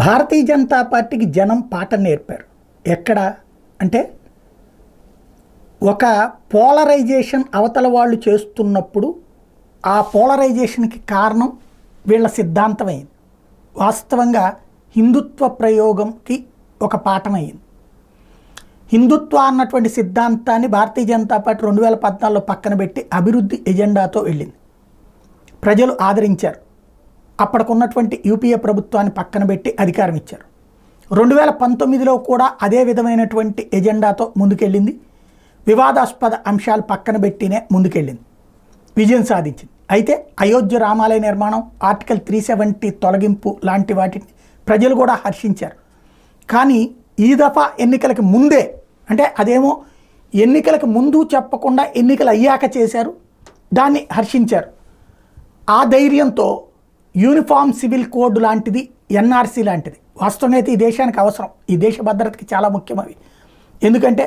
భారతీయ జనతా పార్టీకి జనం పాఠం నేర్పారు. ఎక్కడ అంటే ఒక పోలరైజేషన్ అవతల వాళ్ళు చేస్తున్నప్పుడు ఆ పోలరైజేషన్కి కారణం వీళ్ళ సిద్ధాంతమైంది. వాస్తవంగా హిందుత్వ ప్రయోగంకి ఒక పాఠమైంది. హిందుత్వ అన్నటువంటి సిద్ధాంతాన్ని భారతీయ జనతా పార్టీ 2014లో పక్కన పెట్టి అభివృద్ధి ఎజెండాతో వెళ్ళింది. ప్రజలు ఆదరించారు. అప్పటికున్నటువంటి యూపీఏ ప్రభుత్వాన్ని పక్కన పెట్టి అధికారం ఇచ్చారు. 2019లో కూడా అదే విధమైనటువంటి ఎజెండాతో ముందుకెళ్ళింది. వివాదాస్పద అంశాలు పక్కన పెట్టినే ముందుకెళ్ళింది, విజయం సాధించింది. అయితే అయోధ్య రామాలయ నిర్మాణం, ఆర్టికల్ 370 తొలగింపు లాంటి వాటిని ప్రజలు కూడా హర్షించారు. కానీ ఈ దఫా ఎన్నికలకు ముందే, అంటే అదేమో ఎన్నికలకు ముందు చెప్పకుండా ఎన్నికలు అయ్యాక చేశారు, దాన్ని హర్షించారు. ఆ ధైర్యంతో యూనిఫామ్ సివిల్ కోడ్ లాంటిది, ఎన్ఆర్సీ లాంటిది వాస్తవంగా అయితే ఈ దేశానికి అవసరం, ఈ దేశ భద్రతకి చాలా ముఖ్యం అవి. ఎందుకంటే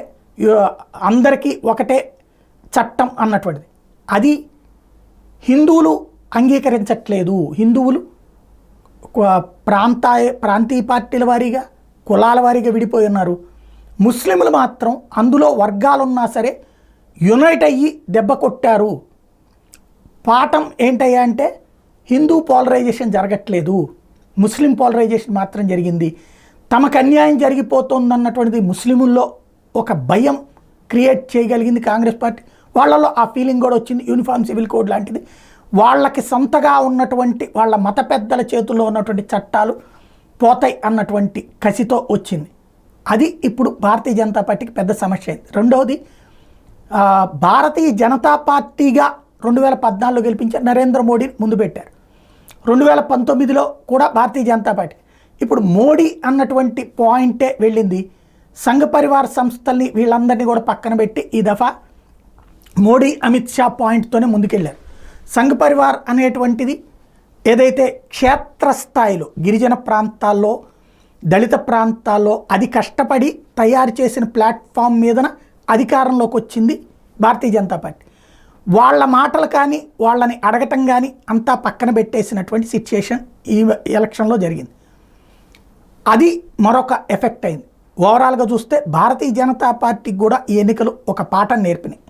అందరికీ ఒకటే చట్టం అన్నటువంటిది, అది హిందువులు అంగీకరించట్లేదు. హిందువులు ప్రాంతీయ పార్టీల వారీగా, కులాల వారీగా విడిపోయి ఉన్నారు. ముస్లింలు మాత్రం అందులో వర్గాలున్నా సరే యునైట్ అయ్యి దెబ్బ కొట్టారు. పాఠం ఏంటయ్యా అంటే హిందూ పోలరైజేషన్ జరగట్లేదు, ముస్లిం పోలరైజేషన్ మాత్రం జరిగింది. తమకు అన్యాయం జరిగిపోతుందన్నటువంటిది ముస్లిముల్లో ఒక భయం క్రియేట్ చేయగలిగింది కాంగ్రెస్ పార్టీ. వాళ్ళలో ఆ ఫీలింగ్ కూడా వచ్చింది. యూనిఫామ్ సివిల్ కోడ్ లాంటిది వాళ్ళకి సొంతగా ఉన్నటువంటి వాళ్ళ మత పెద్దల చేతుల్లో ఉన్నటువంటి చట్టాలు పోతాయి అన్నటువంటి కసితో వచ్చింది. అది ఇప్పుడు భారతీయ జనతా పార్టీకి పెద్ద సమస్య అయింది. రెండవది, భారతీయ జనతా పార్టీగా 2014లో గెలిపించారు, నరేంద్ర మోడీని ముందు పెట్టారు. 2019లో కూడా భారతీయ జనతా పార్టీ. ఇప్పుడు మోడీ అన్నటువంటి పాయింటే వెళ్ళింది. సంఘ పరివార సంస్థల్ని వీళ్ళందరినీ కూడా పక్కన పెట్టి ఈ దఫా మోడీ అమిత్ షా పాయింట్తోనే ముందుకెళ్ళారు. సంఘ పరివార్ అనేటువంటిది ఏదైతే క్షేత్రస్థాయిలో గిరిజన ప్రాంతాల్లో, దళిత ప్రాంతాల్లో అది కష్టపడి తయారు చేసిన ప్లాట్ఫామ్ మీదన అధికారంలోకి వచ్చింది భారతీయ జనతా పార్టీ. వాళ్ళ మాటలు కానీ వాళ్ళని అడగటం కానీ అంతా పక్కన పెట్టేసినటువంటి సిచ్యుయేషన్ ఈ ఎలక్షన్లో జరిగింది. అది మరొక ఎఫెక్ట్ అయింది. ఓవరాల్గా చూస్తే భారతీయ జనతా పార్టీకి కూడా ఈ ఎన్నికలు ఒక పాఠం నేర్పినాయి.